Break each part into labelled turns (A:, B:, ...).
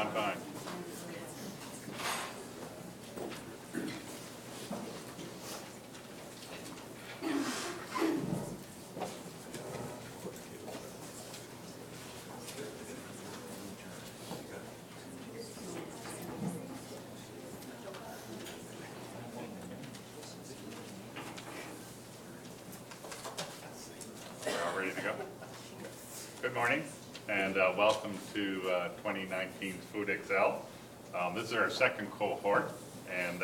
A: on time. We're all ready to go. Good morning, and welcome to 2019's Food Xcel. This is our second cohort, and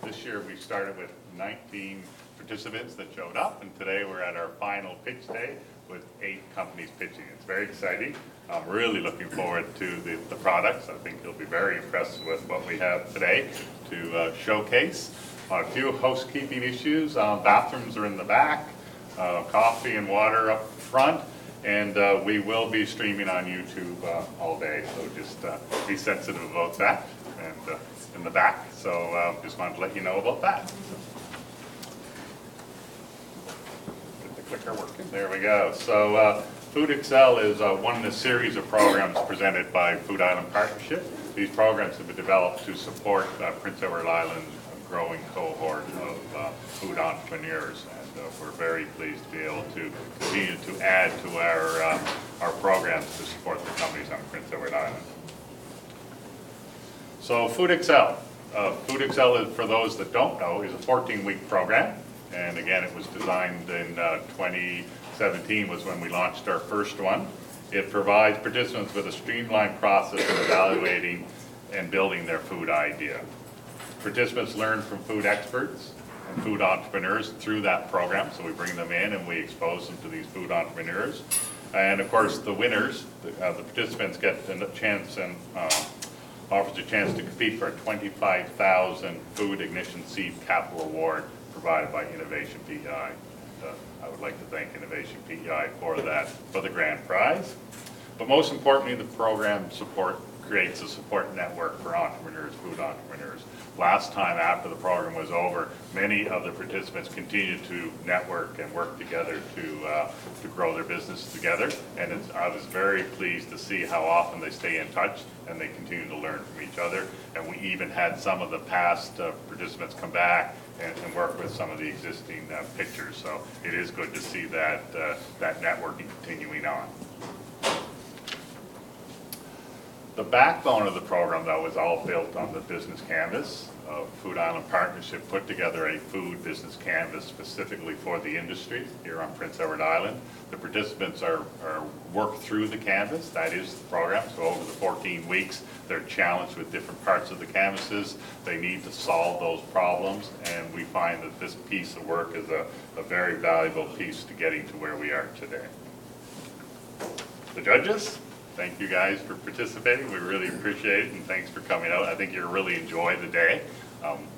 A: this year we started with 19 participants that showed up, and today we're at our final pitch day with 8 companies pitching. It's very exciting. I'm really looking forward to the products. I think you'll be very impressed with what we have today to showcase. On a few housekeeping issues, bathrooms are in the back, coffee and water up front. And we will be streaming on YouTube all day, so just be sensitive about that and in the back. So just wanted to let you know about that. Get the clicker working. There we go. So Food Xcel is one in a series of programs presented by Food Island Partnership. These programs have been developed to support Prince Edward Island's growing cohort of food entrepreneurs. We're very pleased to be able to continue to add to our programs to support the companies on Prince Edward Island. So Food Xcel. Food Xcel, is, for those that don't know, is a 14-week program. And again, it was designed in 2017 was when we launched our first one. It provides participants with a streamlined process of evaluating and building their food idea. Participants learn from food experts and food entrepreneurs through that program. So we bring them in and we expose them to these food entrepreneurs. And of course the winners, the participants get a chance and offers a chance to compete for a $25,000 Food Ignition Seed Capital Award provided by Innovation PEI. I would like to thank Innovation PEI for that, for the grand prize. But most importantly, the program creates a support network for entrepreneurs, food entrepreneurs. Last time after the program was over, many of the participants continued to network and work together to grow their business together. And I was very pleased to see how often they stay in touch and they continue to learn from each other. And we even had some of the past participants come back and work with some of the existing pitchers. So it is good to see that, that networking continuing on. The backbone of the program, though, is all built on the business canvas. Food Island Partnership put together a food business canvas specifically for the industry here on Prince Edward Island. The participants are worked through the canvas. That is the program. So over the 14 weeks, they're challenged with different parts of the canvases. They need to solve those problems, and we find that this piece of work is a very valuable piece to getting to where we are today. The judges? Thank you guys for participating. We really appreciate it, and thanks for coming out. I think you'll really enjoy the day.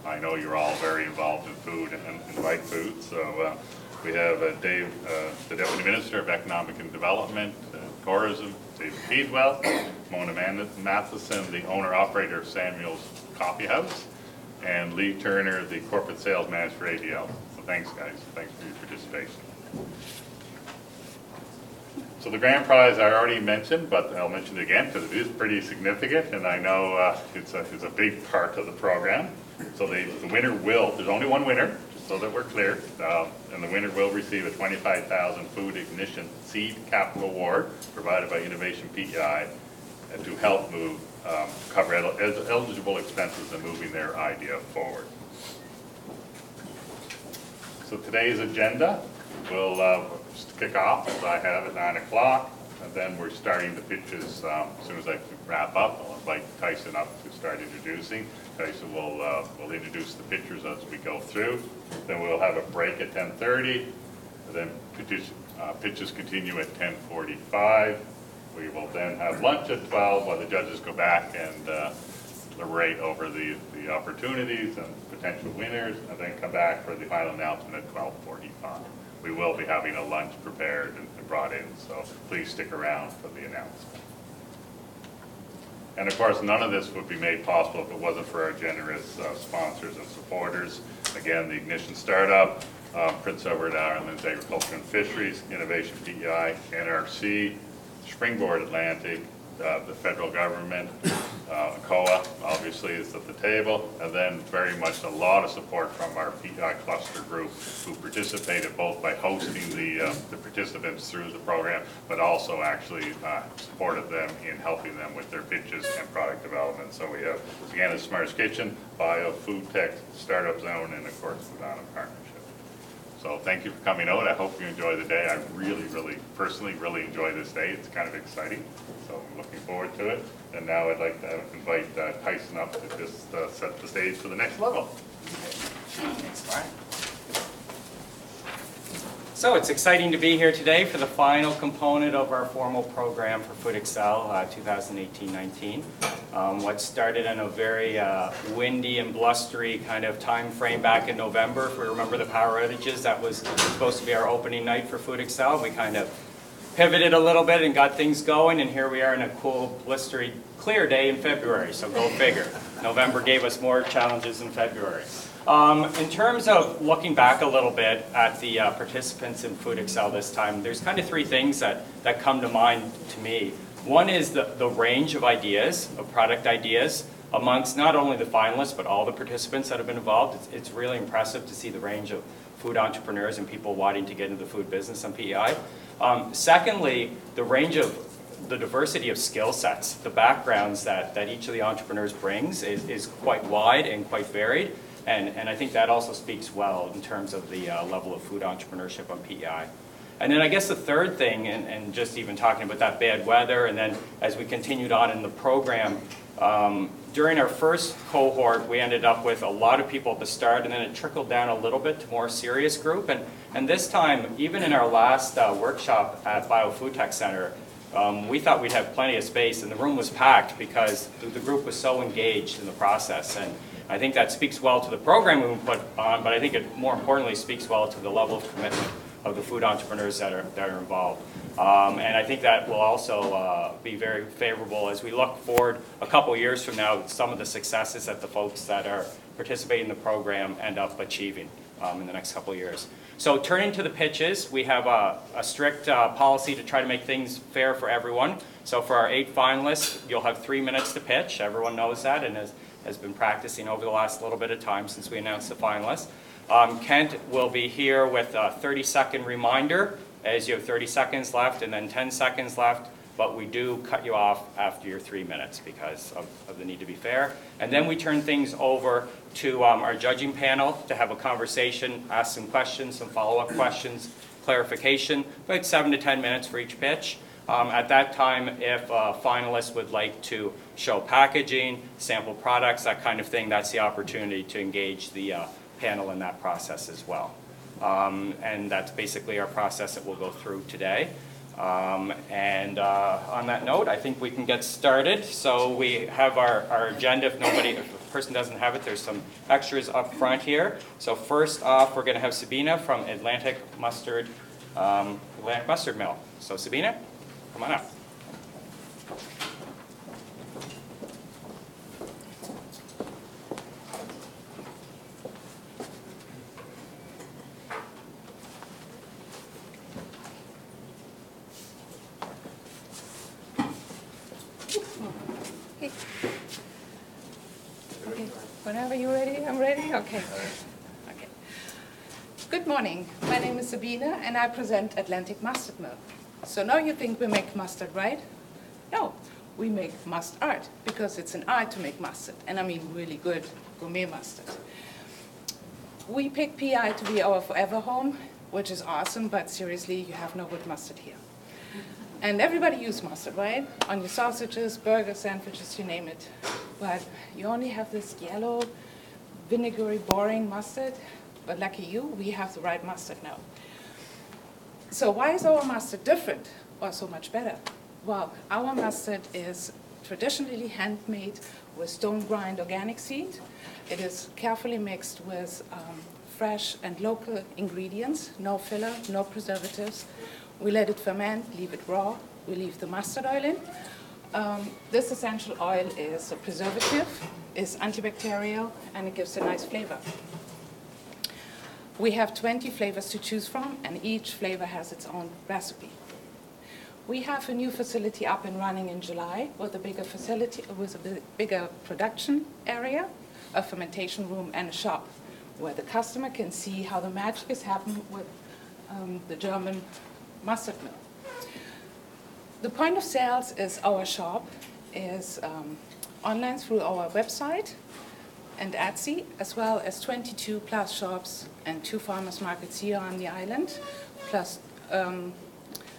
A: I know you're all very involved in food and like food. So we have Dave, the Deputy Minister of Economic and Development, Tourism, David Keedwell, Mona Matheson, the owner-operator of Samuel's Coffee House, and Lee Turner, the Corporate Sales Manager for ADL. So thanks, guys. Thanks for your participation. So the grand prize I already mentioned, but I'll mention it again because it is pretty significant, and I know it's a big part of the program. So the winner will, there's only one winner, just so that we're clear, and the winner will receive a $25,000 Food Ignition Seed Capital Award provided by Innovation PEI and to help move, cover eligible expenses in moving their idea forward. So today's agenda will just kick off as I have at 9 o'clock, and then we're starting the pitches as soon as I wrap up. I'll invite Tyson up to start introducing. Tyson will introduce the pitchers as we go through. Then we'll have a break at 10:30. Then pitches continue at 10:45. We will then have lunch at 12 while the judges go back and deliberate over the opportunities and potential winners, and then come back for the final announcement at 12:45. We will be having a lunch prepared and brought in, so please stick around for the announcement. And of course, none of this would be made possible if it wasn't for our generous sponsors and supporters. Again, the Ignition Startup, Prince Edward Island's Agriculture and Fisheries, Innovation PEI, NRC, Springboard Atlantic, the federal government, COA obviously is at the table, and then very much a lot of support from our PI cluster group who participated both by hosting the participants through the program, but also actually supported them in helping them with their pitches and product development. So we have, again, a Smartest Kitchen, Bio, Food Tech, Startup Zone, and of course, Foodana Partnership. So thank you for coming out. I hope you enjoy the day. I really, personally really enjoy this day. It's kind of exciting. So I'm looking forward to it. And now I'd like to invite Tyson up to just set the stage for the next level.
B: Thanks, Mark. So it's exciting to be here today for the final component of our formal program for Food Xcel 2018-19. What started in a very windy and blustery kind of time frame back in November, if we remember the power outages, that was supposed to be our opening night for Food Xcel. We kind of pivoted a little bit and got things going, and here we are in a cool, blistery, clear day in February, so go figure. November gave us more challenges than February. In terms of looking back a little bit at the participants in Food Xcel this time, there's kind of three things that come to mind to me. One is the range of ideas, of product ideas, amongst not only the finalists, but all the participants that have been involved. It's really impressive to see the range of food entrepreneurs and people wanting to get into the food business on PEI. Secondly, the range of the diversity of skill sets, the backgrounds that each of the entrepreneurs brings is quite wide and quite varied. And I think that also speaks well in terms of the level of food entrepreneurship on PEI. And then I guess the third thing, and just even talking about that bad weather, and then as we continued on in the program, during our first cohort, we ended up with a lot of people at the start, and then it trickled down a little bit to more serious group. And this time, even in our last workshop at Biofood Tech Center, we thought we'd have plenty of space, and the room was packed because the group was so engaged in the process. And I think that speaks well to the program we put on, but I think it more importantly speaks well to the level of commitment of the food entrepreneurs that are involved. And I think that will also be very favorable as we look forward a couple years from now, some of the successes that the folks that are participating in the program end up achieving in the next couple of years. So turning to the pitches, we have a strict policy to try to make things fair for everyone. So for our 8 finalists, you'll have 3 minutes to pitch. Everyone knows that and has been practicing over the last little bit of time since we announced the finalists. Kent will be here with a 30-second reminder as you have 30 seconds left and then 10 seconds left, but we do cut you off after your 3 minutes because of the need to be fair. And then we turn things over to our judging panel to have a conversation, ask some questions, some follow-up questions, clarification, about 7 to 10 minutes for each pitch. At that time, if finalists would like to show packaging, sample products, that kind of thing, that's the opportunity to engage the panel in that process as well. And that's basically our process that we'll go through today. On that note, I think we can get started. So we have our agenda. If a person doesn't have it, there's some extras up front here. So first off, we're going to have Sabina from Atlantic Mustard Mill. So Sabina, come on up.
C: Okay, whenever you're ready, I'm ready? Okay. Okay. Good morning. My name is Sabina, and I present Atlantic Mustard Mill. So now you think we make mustard, right? No, we make must art, because it's an art to make mustard, and I mean really good gourmet mustard. We pick PI to be our forever home, which is awesome, but seriously, you have no good mustard here. And everybody uses mustard, right? On your sausages, burgers, sandwiches, you name it. But you only have this yellow, vinegary, boring mustard. But lucky you, we have the right mustard now. So why is our mustard different or so much better? Well, our mustard is traditionally handmade with stone grind organic seed. It is carefully mixed with fresh and local ingredients, no filler, no preservatives. We let it ferment, leave it raw. We leave the mustard oil in. This essential oil is a preservative, is antibacterial, and it gives a nice flavor. We have 20 flavors to choose from, and each flavor has its own recipe. We have a new facility up and running in July with a bigger facility, with a bigger production area, a fermentation room, and a shop where the customer can see how the magic is happening with the German mustard mill. The point of sales is our shop is online through our website and Etsy, as well as 22 plus shops and 2 farmers markets here on the island, plus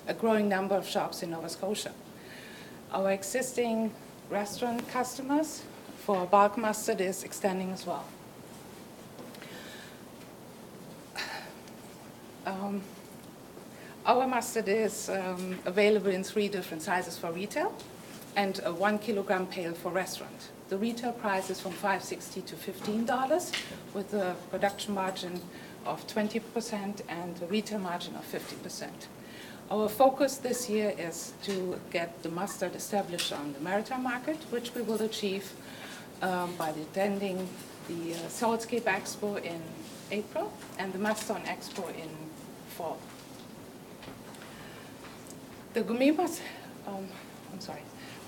C: a growing number of shops in Nova Scotia. Our existing restaurant customers for bulk mustard is extending as well. Our mustard is available in 3 different sizes for retail and a 1 kilogram pail for restaurant. The retail price is from $5.60 to $15 with a production margin of 20% and a retail margin of 50%. Our focus this year is to get the mustard established on the maritime market, which we will achieve by attending the Saltscape Expo in April and the Mustard Expo in fall.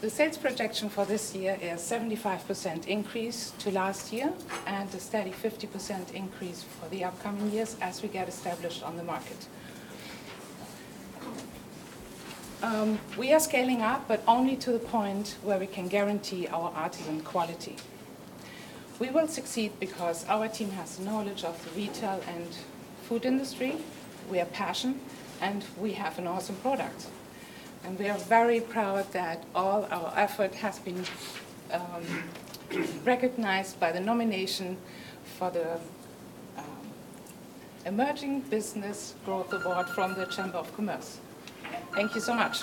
C: The sales projection for this year is 75% increase to last year and a steady 50% increase for the upcoming years as we get established on the market. We are scaling up, but only to the point where we can guarantee our artisan quality. We will succeed because our team has knowledge of the retail and food industry, we are passionate, and we have an awesome product. And we are very proud that all our effort has been recognized by the nomination for the Emerging Business Growth Award from the Chamber of Commerce. Thank you so much.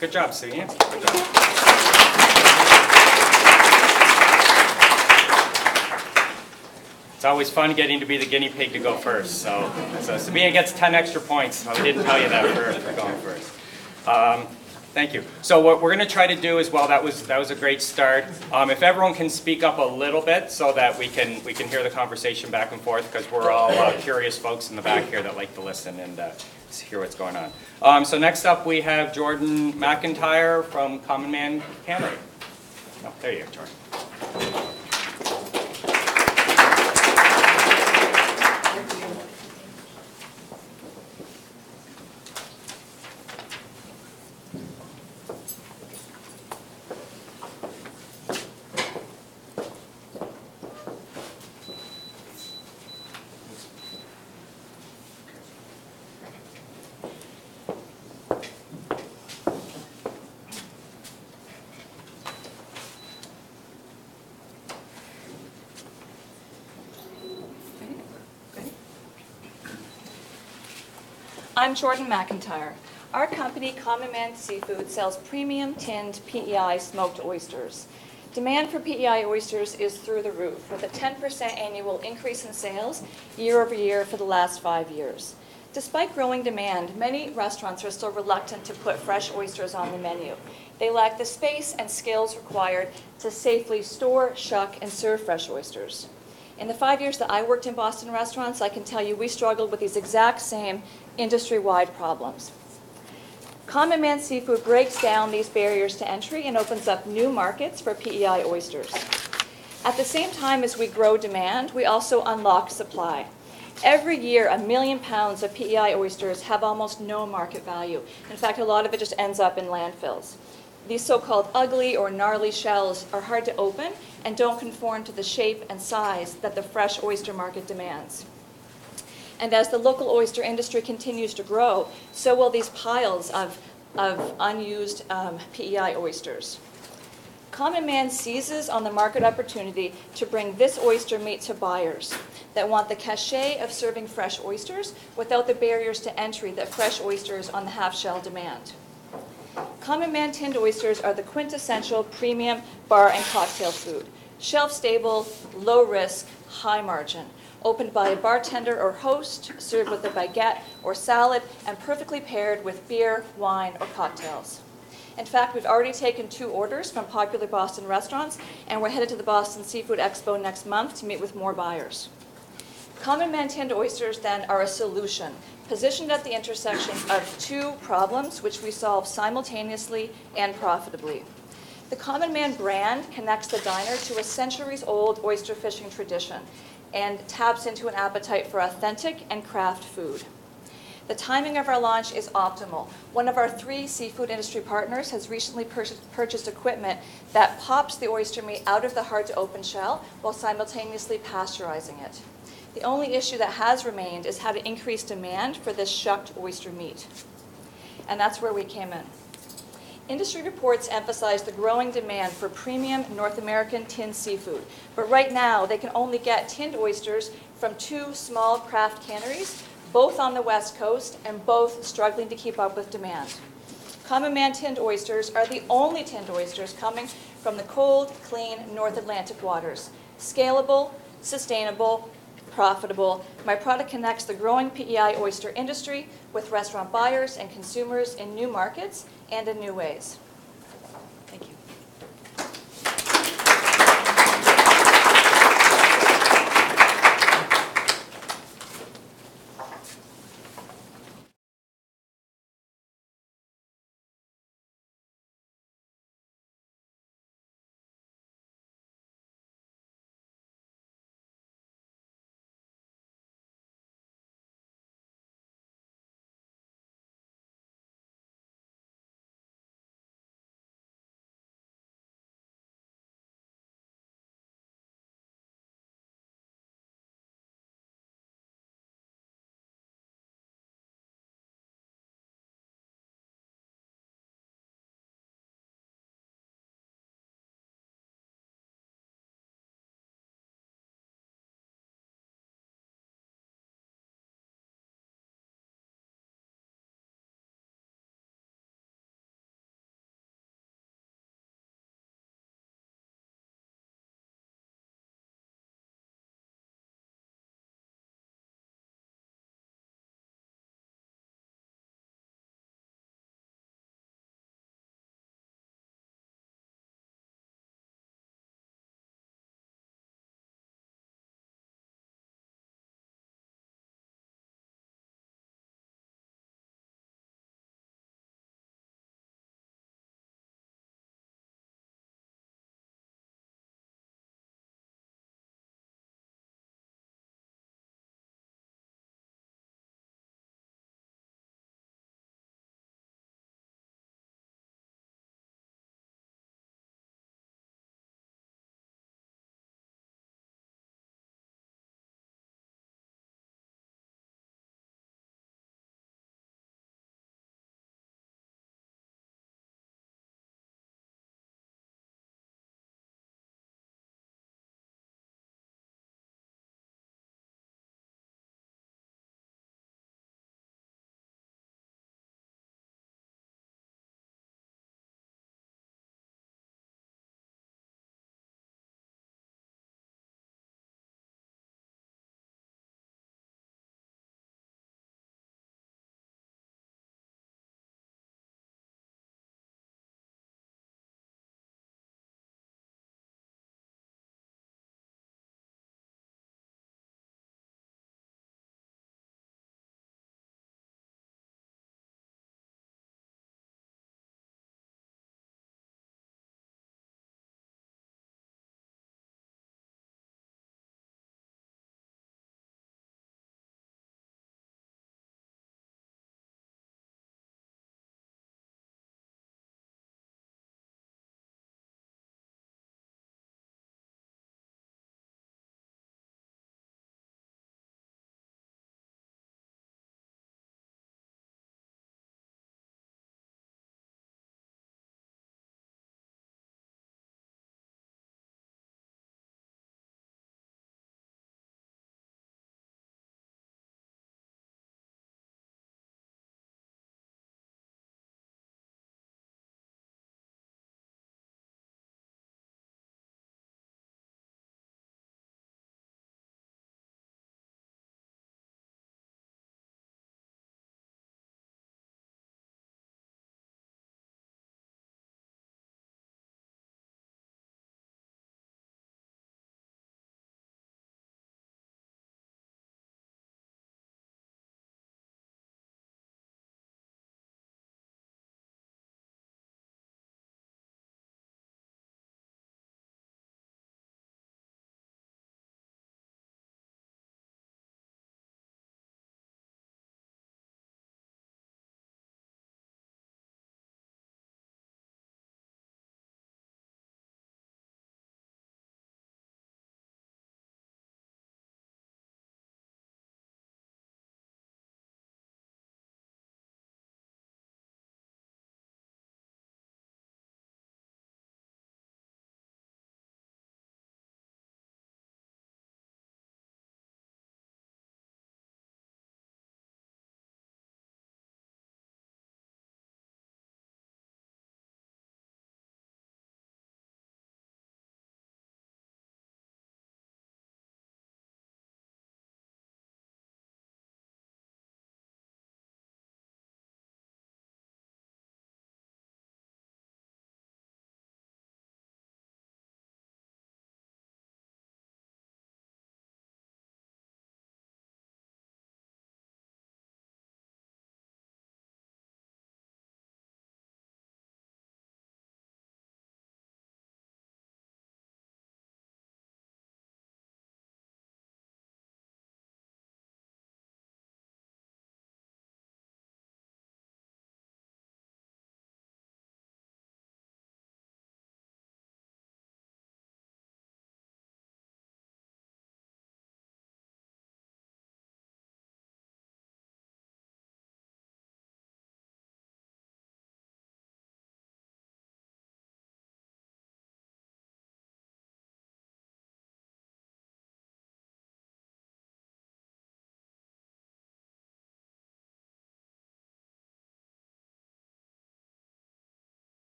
B: Good job, Sue. Good job. It's always fun getting to be the guinea pig to go first. So Sabina gets 10 extra points. I didn't tell you that for going first. Thank you. So what we're going to try to do as well, that was a great start. If everyone can speak up a little bit so that we can hear the conversation back and forth, because we're all curious folks in the back here that like to listen and hear what's going on. So next up we have Jordan McIntyre from Common Man Cannery. Oh, there you go, Jordan.
D: I'm Jordan McIntyre. Our company, Common Man Seafood, sells premium tinned PEI smoked oysters. Demand for PEI oysters is through the roof, with a 10% annual increase in sales year over year for the last 5 years. Despite growing demand, many restaurants are still reluctant to put fresh oysters on the menu. They lack the space and skills required to safely store, shuck, and serve fresh oysters. In the 5 years that I worked in Boston restaurants, I can tell you we struggled with these exact same industry-wide problems. Common Man Seafood breaks down these barriers to entry and opens up new markets for PEI oysters. At the same time as we grow demand, we also unlock supply. Every year, 1 million pounds of PEI oysters have almost no market value. In fact, a lot of it just ends up in landfills. These so-called ugly or gnarly shells are hard to open and don't conform to the shape and size that the fresh oyster market demands. And as the local oyster industry continues to grow, so will these piles of unused PEI oysters. Common Man seizes on the market opportunity to bring this oyster meat to buyers that want the cachet of serving fresh oysters without the barriers to entry that fresh oysters on the half-shell demand. Common Man tinned oysters are the quintessential premium bar and cocktail food. Shelf-stable, low-risk, high-margin. Opened by a bartender or host, served with a baguette or salad, and perfectly paired with beer, wine, or cocktails. In fact, we've already taken 2 orders from popular Boston restaurants, and we're headed to the Boston Seafood Expo next month to meet with more buyers. Common Man tinned oysters, then, are a solution, positioned at the intersection of 2 problems which we solve simultaneously and profitably. The Common Man brand connects the diner to a centuries-old oyster fishing tradition and taps into an appetite for authentic and craft food. The timing of our launch is optimal. One of our 3 seafood industry partners has recently purchased equipment that pops the oyster meat out of the hard-to-open shell while simultaneously pasteurizing it. The only issue that has remained is how to increase demand for this shucked oyster meat. And that's where we came in. Industry reports emphasize the growing demand for premium North American tinned seafood, but right now they can only get tinned oysters from 2 small craft canneries, both on the West Coast and both struggling to keep up with demand. Common Man tinned oysters are the only tinned oysters coming from the cold, clean North Atlantic waters. Scalable, sustainable, profitable. My product connects the growing PEI oyster industry with restaurant buyers and consumers in new markets and in new ways.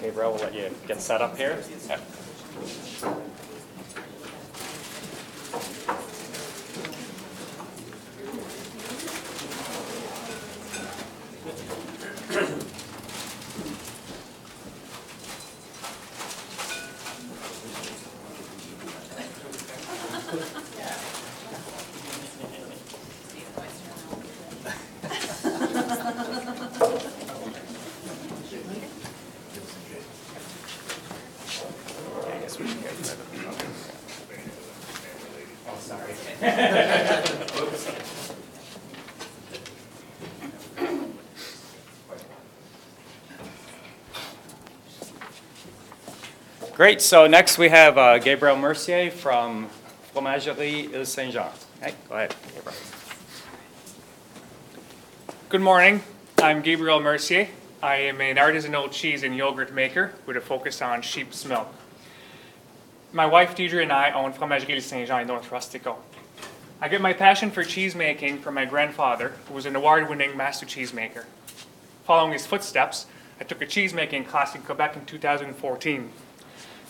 B: Gabriel, we'll let you get set up here. Yep. I guess we should get rid of them. Oh, sorry. Oops. Great, so next we have Gabriel Mercier from Fromagerie Ile Saint-Jean. Hey, go ahead, Gabriel.
E: Good morning, I'm Gabriel Mercier. I am an artisanal cheese and yogurt maker with a focus on sheep's milk. My wife Deidre and I own Fromagerie Ile Saint-Jean in North Rustico. I get my passion for cheese making from my grandfather, who was an award-winning master cheesemaker. Following his footsteps, I took a cheese making class in Quebec in 2014.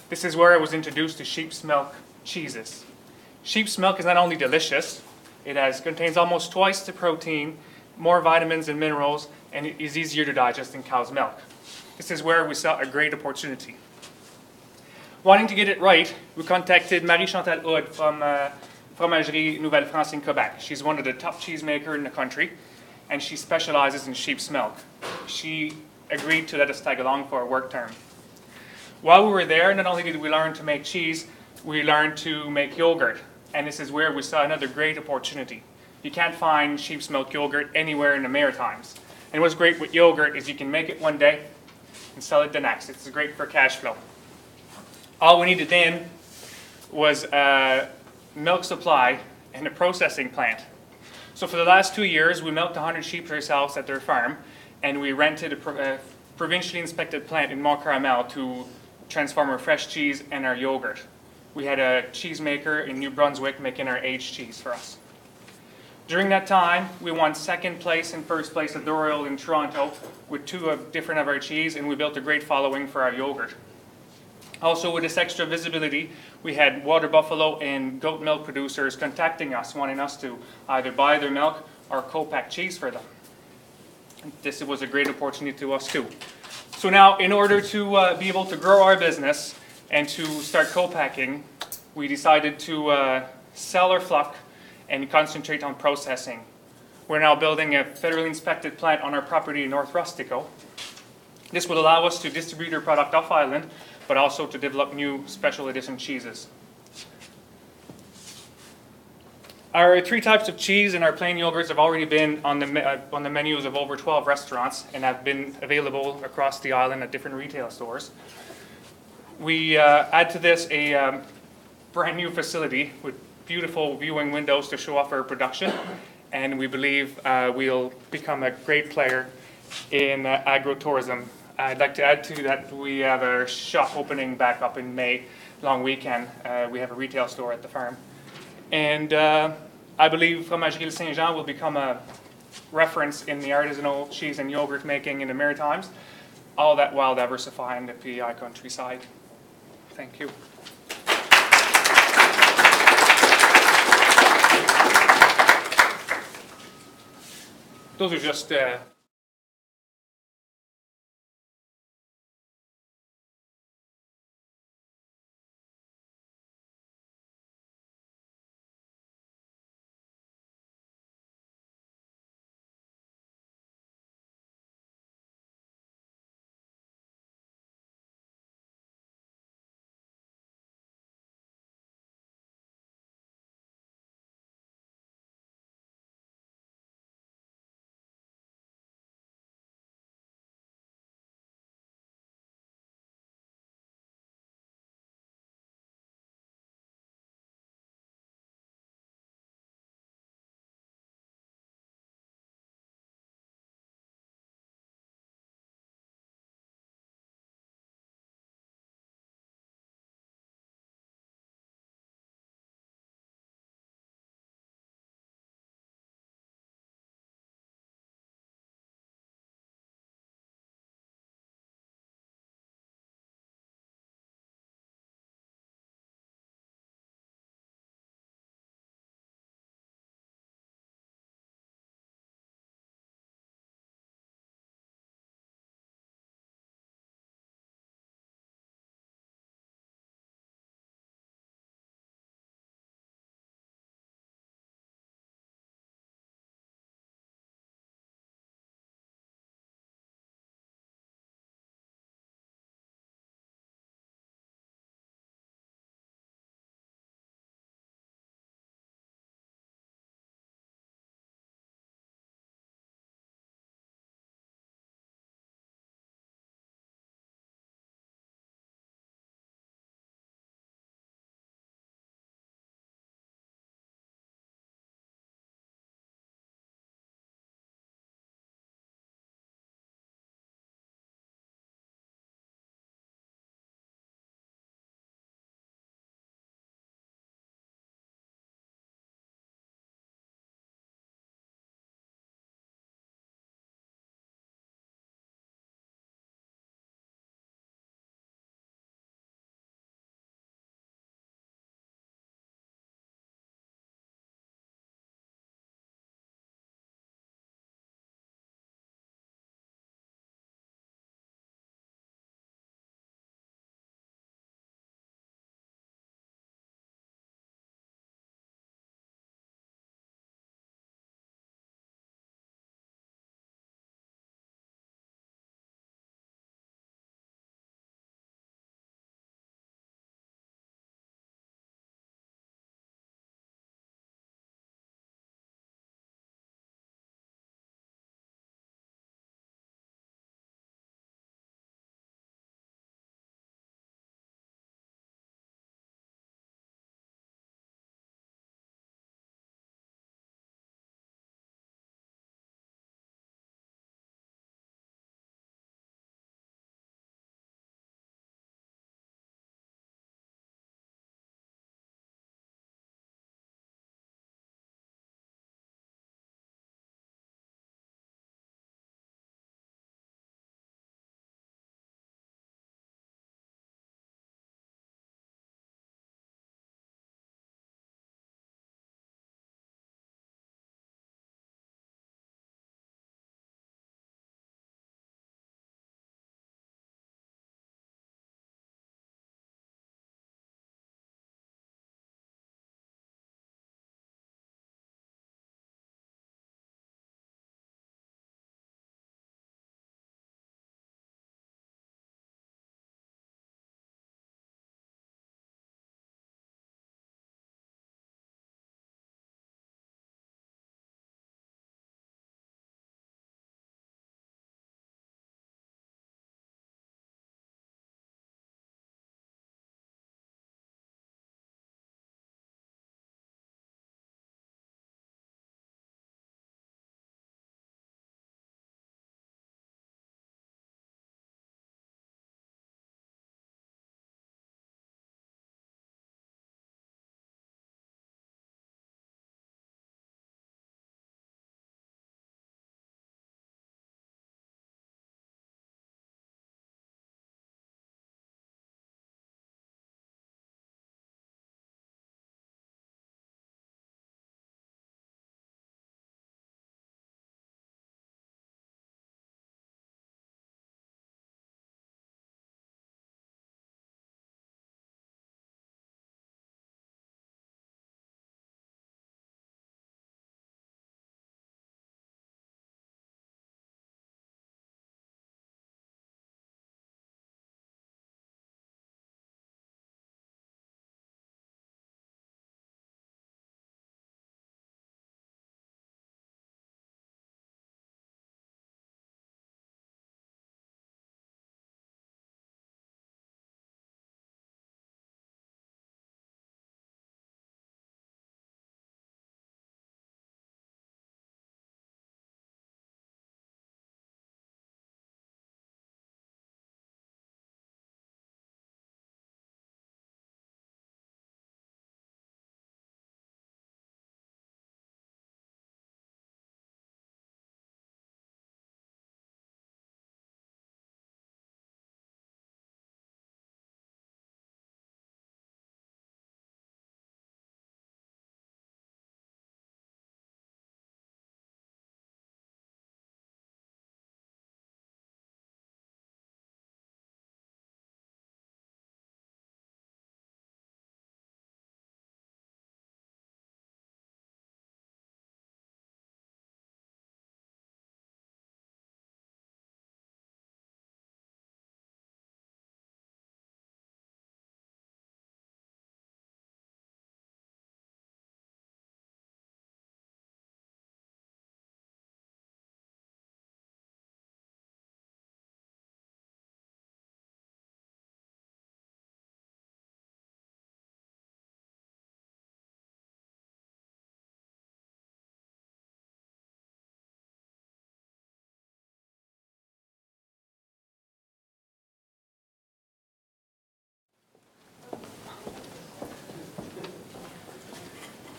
E: This is where I was introduced to sheep's milk cheeses. Sheep's milk is not only delicious, it contains almost twice the protein, more vitamins and minerals, and it is easier to digest than cow's milk. This is where we saw a great opportunity. Wanting to get it right, we contacted Marie-Chantal Hood from Fromagerie Nouvelle-France in Quebec. She's one of the top cheesemakers in the country, and she specializes in sheep's milk. She agreed to let us tag along for a work term. While we were there, not only did we learn to make cheese, we learned to make yogurt, and this is where we saw another great opportunity. You can't find sheep's milk yogurt anywhere in the Maritimes. And what's great with yogurt is you can make it one day and sell it the next. It's great for cash flow. All we needed then was a milk supply and a processing plant. So for the last 2 years, we milked 100 sheep ourselves at their farm, and we rented a provincially inspected plant in Mont-Caramel to transform our fresh cheese and our yogurt. We had a cheesemaker in New Brunswick making our aged cheese for us. During that time, we won second place and first place at the Royal in Toronto with two different of our cheese, and we built a great following for our yogurt. Also, with this extra visibility, we had water buffalo and goat milk producers contacting us, wanting us to either buy their milk or co-pack cheese for them. This was a great opportunity to us too. So now, in order to be able to grow our business and to start co-packing, we decided to sell our flock and concentrate on processing. We're now building a federally inspected plant on our property in North Rustico. This will allow us to distribute our product off island, but also to develop new special edition cheeses. Our three types of cheese and our plain yogurts have already been on the menus of over 12 restaurants and have been available across the island at different retail stores. We add to this a brand new facility with beautiful viewing windows to show off our production, and we believe we'll become a great player in agro-tourism. I'd like to add to that we have a shop opening back up in May, long weekend. We have a retail store at the farm. And I believe Fromagerie Ile Saint-Jean will become a reference in the artisanal cheese and yogurt making in the Maritimes, all that while diversifying the PEI countryside. Thank you. Those are just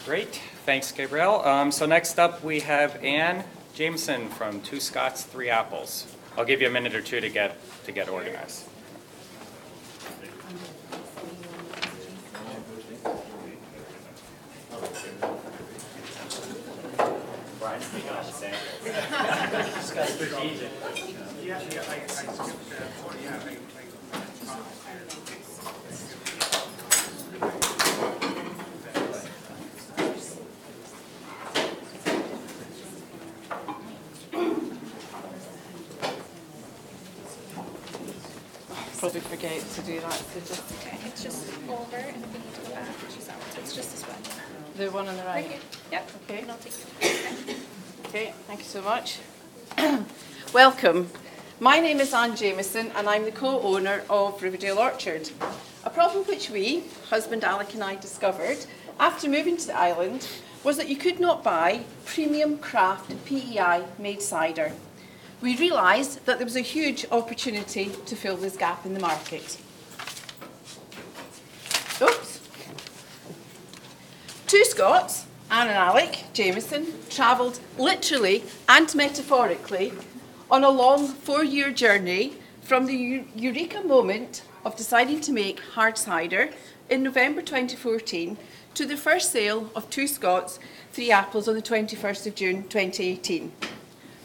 B: Great, thanks, Gabrielle. So next up, we have Ann Jameson from Two Scots, Three Apples. I'll give you a minute or two to get organized. Brian's thinking on the samples. Just got strategic.
F: Probably forget to do that. So just
G: Okay, it's just over, and if we need to go back, she's out, so it's just this one.
F: the one on the
G: Right
F: right.
G: here. Yep.
F: Okay.
G: And I'll take it.
F: Okay, thank you so much. Welcome. My name is Ann Jameson and I'm the co-owner of Riverdale Orchard. A problem which we, husband Alec and I, discovered after moving to the island was that you could not buy premium craft PEI made cider. We realised that there was a huge opportunity to fill this gap in the market. Oops. Two Scots, Anne and Alec Jameson, travelled literally and metaphorically on a long 4-year journey from the eureka moment of deciding to make hard cider in November 2014 to the first sale of Two Scots Three Apples on the 21st of June 2018.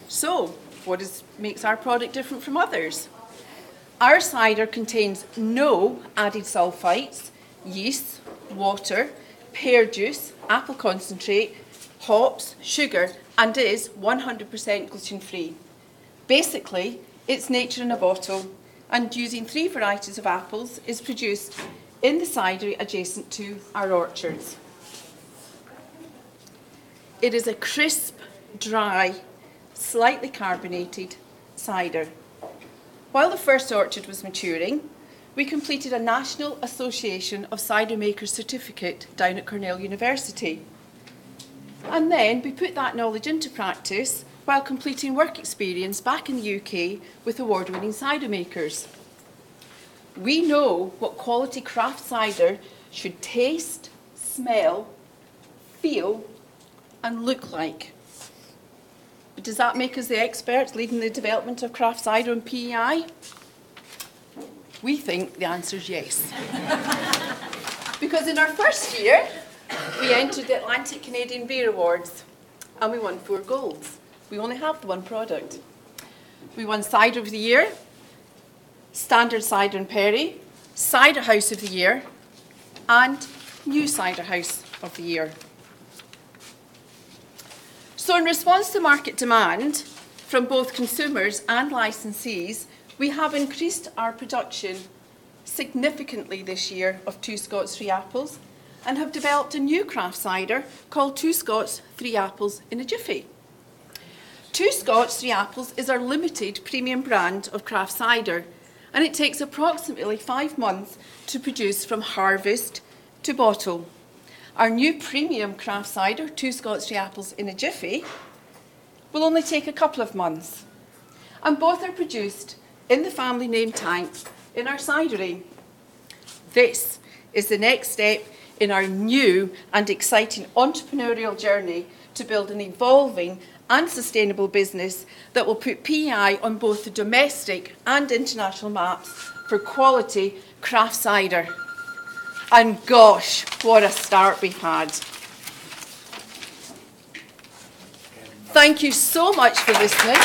F: So, what makes our product different from others? Our cider contains no added sulfites, yeast, water, pear juice, apple concentrate, hops, sugar, and is 100% gluten-free. Basically, it's nature in a bottle, and using 3 varieties of apples is produced in the cidery adjacent to our orchards. It is a crisp, dry, slightly carbonated cider. While the first orchard was maturing, we completed a National Association of Cider Makers certificate down at Cornell University. And then we put that knowledge into practice while completing work experience back in the UK with award-winning cider makers. We know what quality craft cider should taste, smell, feel, and look like. But does that make us the experts leading the development of craft cider and PEI? We think the answer is yes. Because in our first year, we entered the Atlantic Canadian Beer Awards and we won 4 golds. We only have the one product. We won Cider of the Year, Standard Cider and Perry, Cider House of the Year, and New Cider House of the Year. So in response to market demand from both consumers and licensees, we have increased our production significantly this year of Two Scots Three Apples and have developed a new craft cider called Two Scots Three Apples in a Jiffy. Two Scots Three Apples is our limited premium brand of craft cider, and it takes approximately 5 months to produce from harvest to bottle. Our new premium craft cider, Two Scots Three Apples in a Jiffy, will only take a couple of months. And both are produced in the family name tank in our cidery. This is the next step in our new and exciting entrepreneurial journey to build an evolving and sustainable business that will put PEI on both the domestic and international maps for quality craft cider. And gosh, what a start we've had. Thank you so much for listening.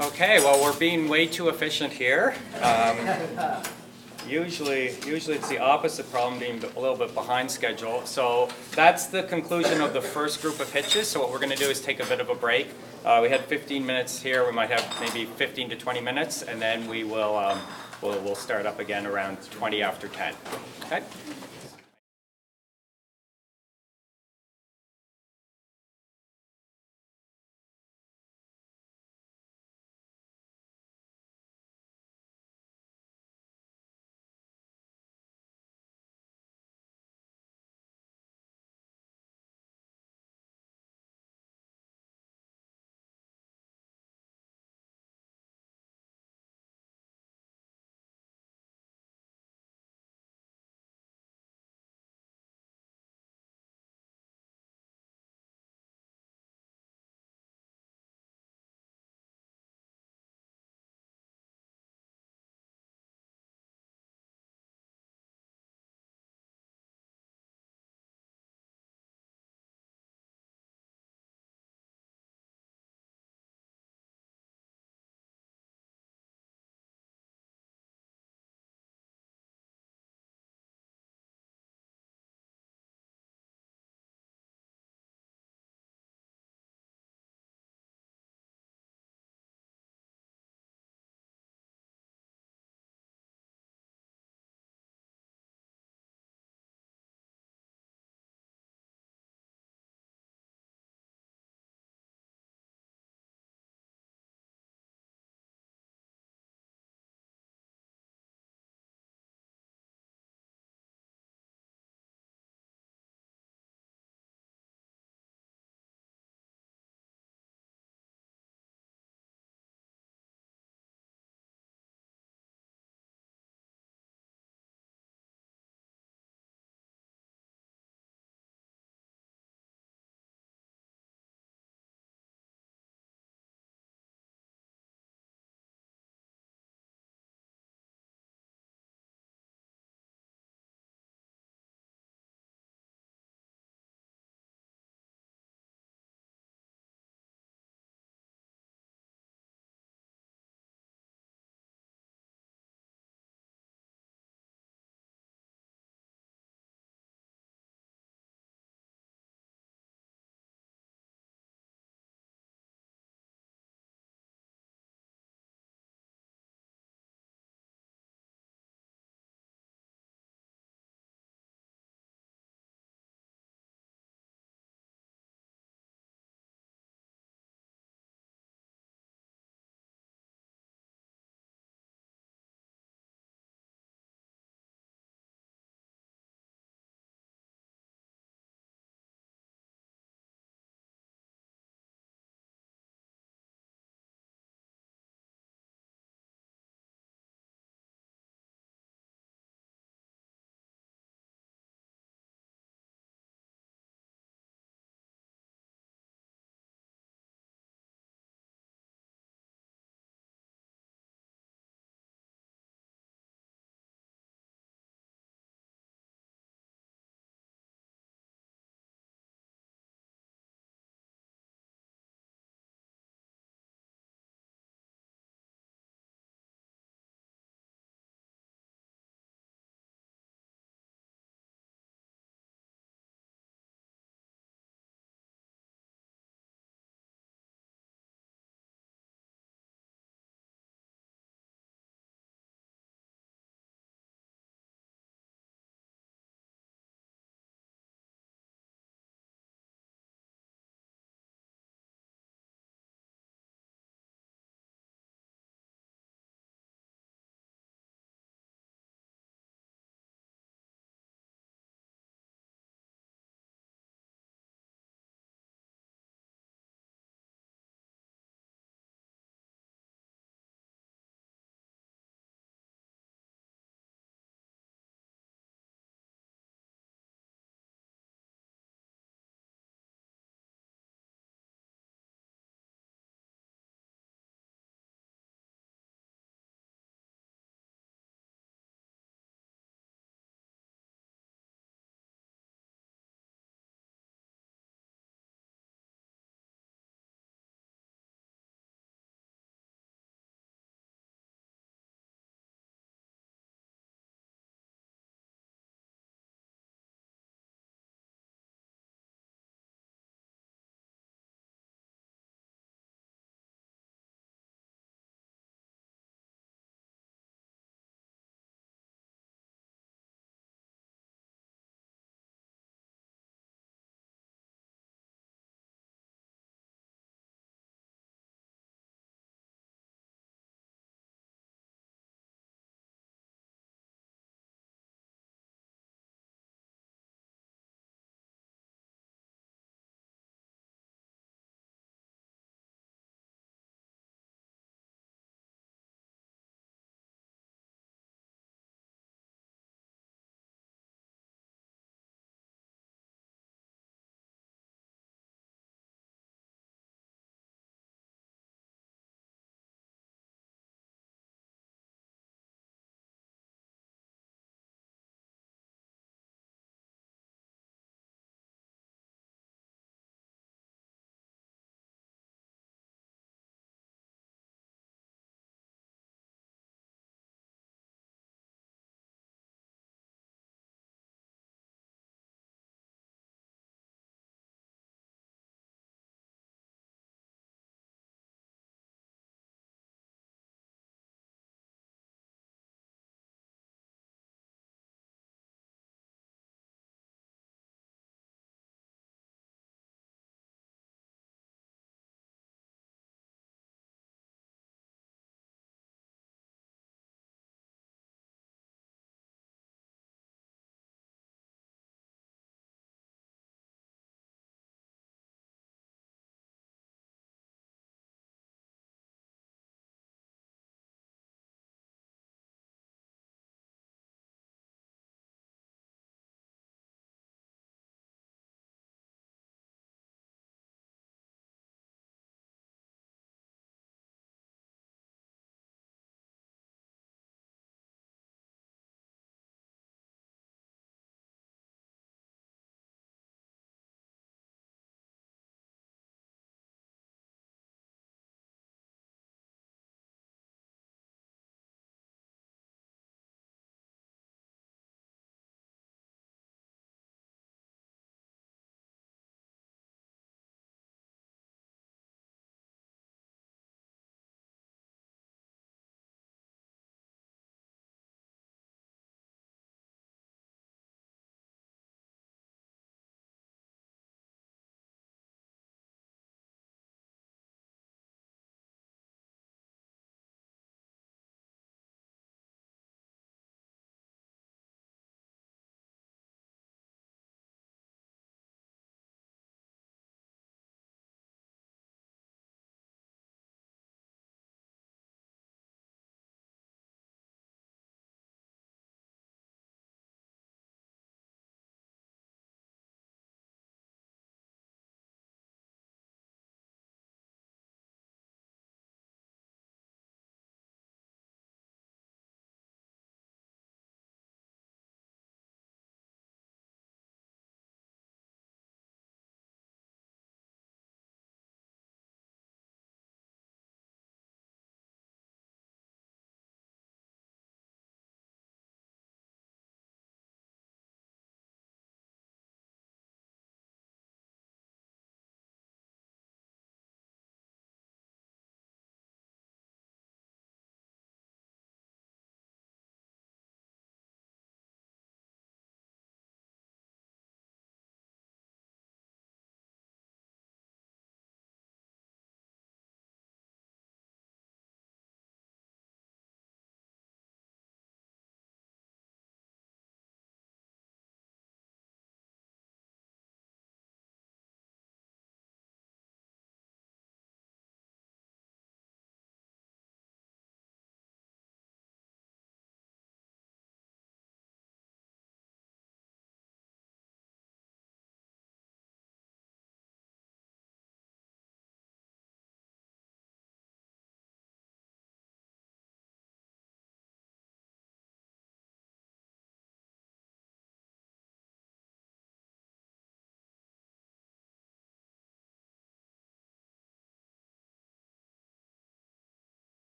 B: Okay, well, we're being way too efficient here. Usually it's the opposite problem, being a little bit behind schedule. So that's the conclusion of the first group of hitches. So what we're going to do is take a bit of a break. We had 15 minutes here. We might have maybe 15 to 20 minutes, and then we will we'll start up again around 20 after 10. Okay.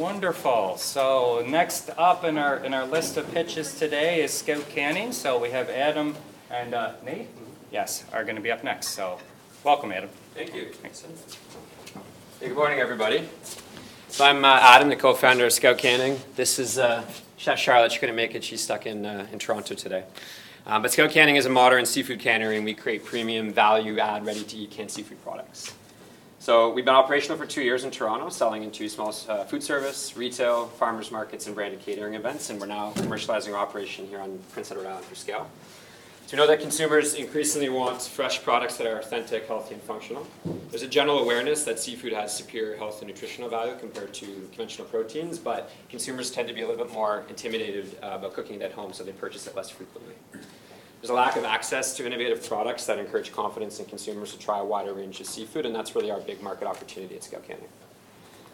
B: Wonderful. So next up in our list of pitches today is Scout Canning. So we have Adam and Nate, yes, are going to be up next. So welcome, Adam.
H: Thank you.
B: Thanks.
H: Hey, good morning, everybody. So I'm Adam, the co-founder of Scout Canning. This is Chef Charlotte. She couldn't make it. She's stuck in Toronto today. But Scout Canning is a modern seafood cannery, and we create premium, value-add, ready-to-eat canned seafood products. So we've been operational for 2 years in Toronto, selling into small food service, retail, farmers markets, and branded catering events, and we're now commercializing our operation here on Prince Edward Island for scale. So we know that consumers increasingly want fresh products that are authentic, healthy, and functional. There's a general awareness that seafood has superior health and nutritional value compared to conventional proteins, but consumers tend to be a little bit more intimidated about cooking it at home, so they purchase it less frequently. There's a lack of access to innovative products that encourage confidence in consumers to try a wider range of seafood, and that's really our big market opportunity at Scout Canning.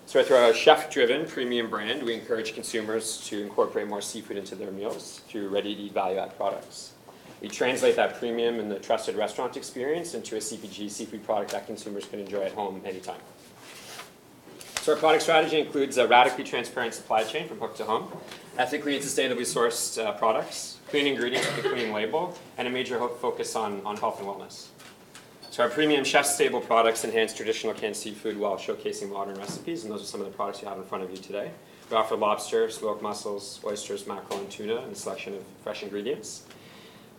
H: So through our chef-driven premium brand, we encourage consumers to incorporate more seafood into their meals through ready-to-eat value-add products. We translate that premium and the trusted restaurant experience into a CPG seafood product that consumers can enjoy at home anytime. So our product strategy includes a radically transparent supply chain from hook to home, ethically and sustainably sourced products, clean ingredients with a clean label, and a major focus on health and wellness. So our premium chef-stable products enhance traditional canned seafood while showcasing modern recipes, and those are some of the products you have in front of you today. We offer lobster, smoked mussels, oysters, mackerel, and tuna, and a selection of fresh ingredients.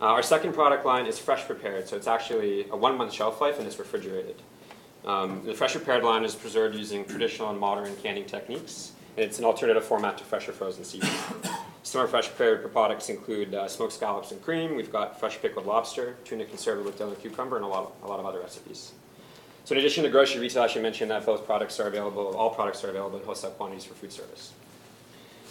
H: Our second product line is fresh prepared, so it's actually a 1-month shelf life and it's refrigerated. The fresh prepared line is preserved using traditional and modern canning techniques, and it's an alternative format to fresh or frozen seafood. Some of our fresh prepared products include smoked scallops and cream. We've got fresh pickled lobster, tuna conserved with dill and cucumber, and a lot of other recipes. So in addition to grocery retail, I should mention that all products are available in wholesale quantities for food service.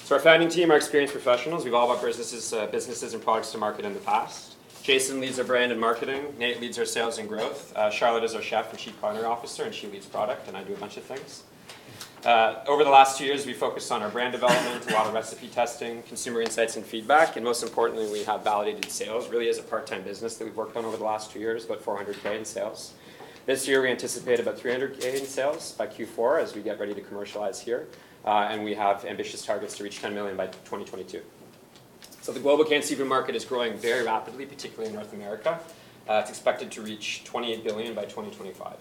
H: So our founding team are experienced professionals. We've all brought businesses and products to market in the past. Jason leads our brand and marketing. Nate leads our sales and growth. Charlotte is our chef and chief culinary officer, and she leads product, and I do a bunch of things. Over the last 2 years, we focused on our brand development, a lot of recipe testing, consumer insights and feedback, and most importantly, we have validated sales. Really is a part-time business that we've worked on over the last 2 years, about $400K in sales. This year, we anticipate about $300K in sales by Q4 as we get ready to commercialize here, and we have ambitious targets to reach $10 million by 2022. So the global canned seafood market is growing very rapidly, particularly in North America. It's expected to reach $28 billion by 2025.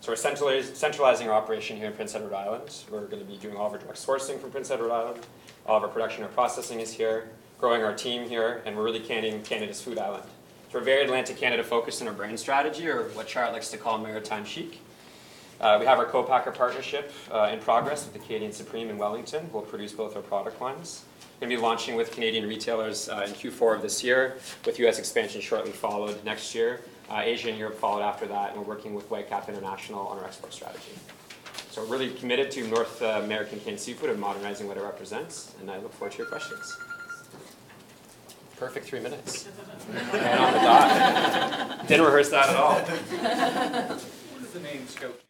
H: So we're centralizing our operation here in Prince Edward Island. We're going to be doing all of our direct sourcing from Prince Edward Island. All of our production and processing is here, growing our team here, and we're really canning Canada's food island. So we're very Atlantic Canada focused in our brand strategy, or what Charlotte likes to call maritime chic. We have our co-packer partnership in progress with the Canadian Supreme in Wellington. We'll produce both our product lines. We're going to be launching with Canadian retailers in Q4 of this year, with US expansion shortly followed next year. Asia and Europe followed after that, and we're working with Whitecap International on our export strategy. So we're really committed to North American canned seafood and modernizing what it represents, and I look forward to your questions. Perfect 3 minutes. Right on the dot. Didn't rehearse that at all.
E: What is the name Scout?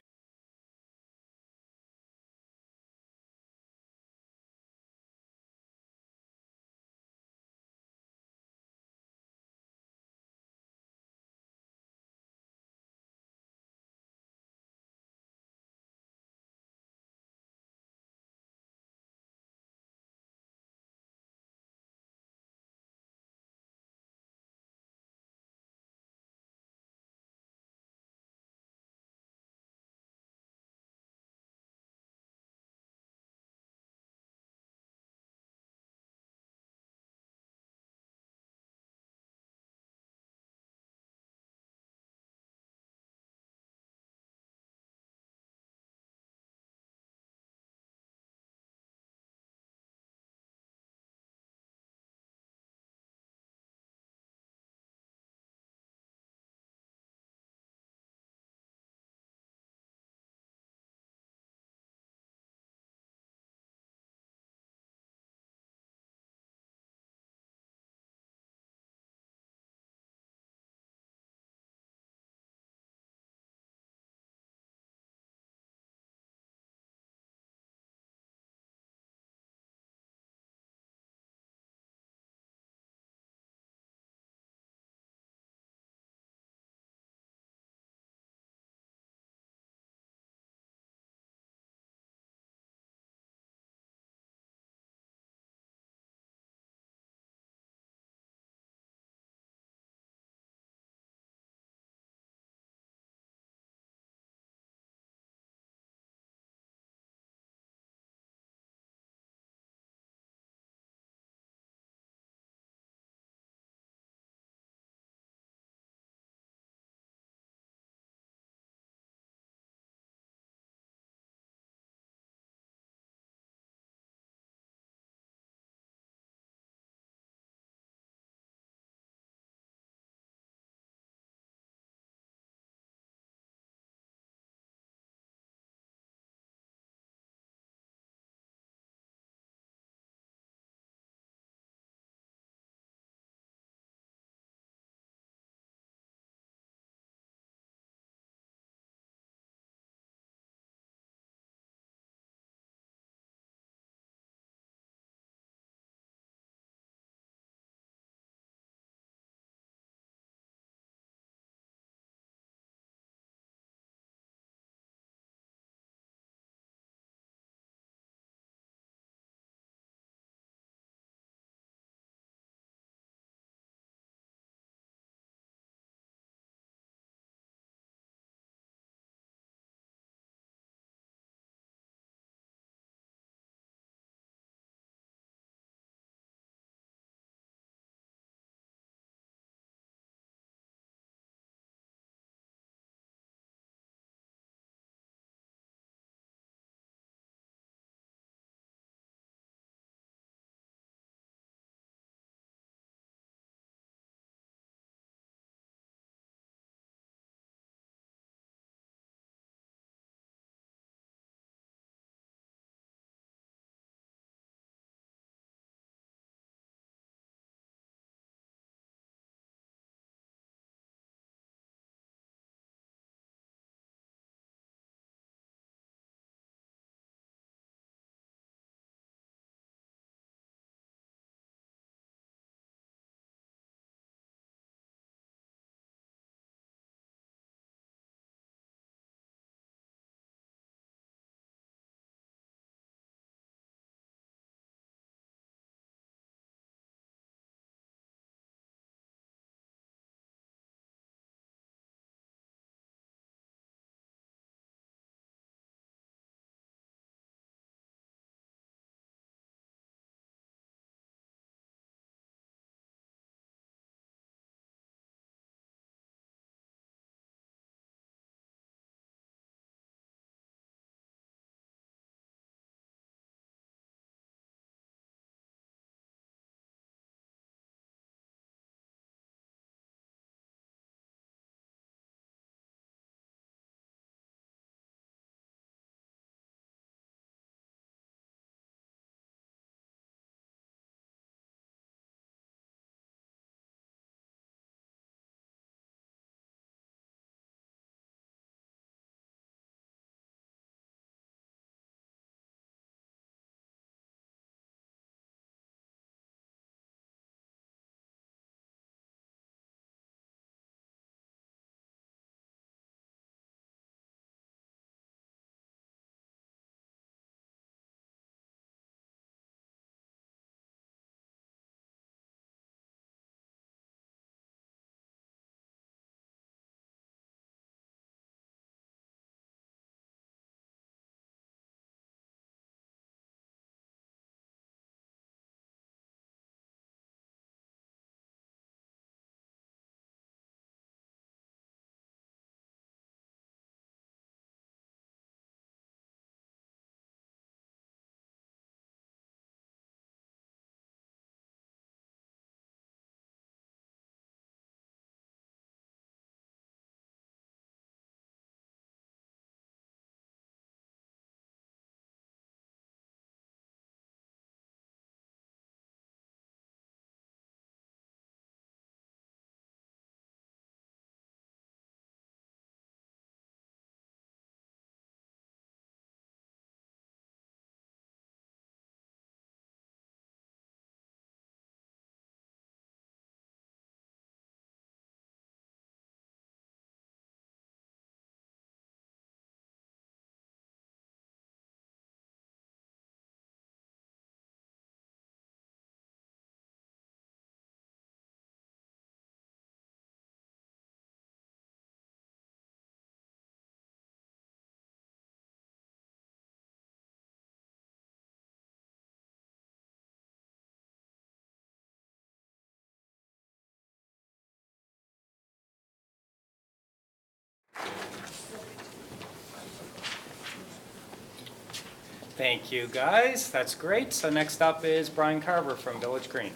B: Thank you, guys. That's great. So next up is Brian Carver from Village Green.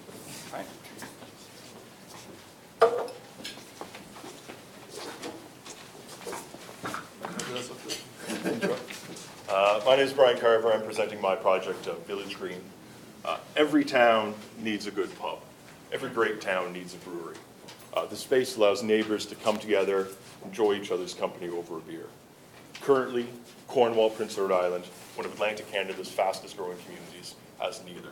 B: Right.
I: My name is Brian Carver. I'm presenting my project, Village Green. Every town needs a good pub. Every great town needs a brewery. The space allows neighbors to come together, enjoy each other's company over a beer. Currently, Cornwall, Prince Edward Island, one of Atlantic Canada's fastest growing communities, has neither.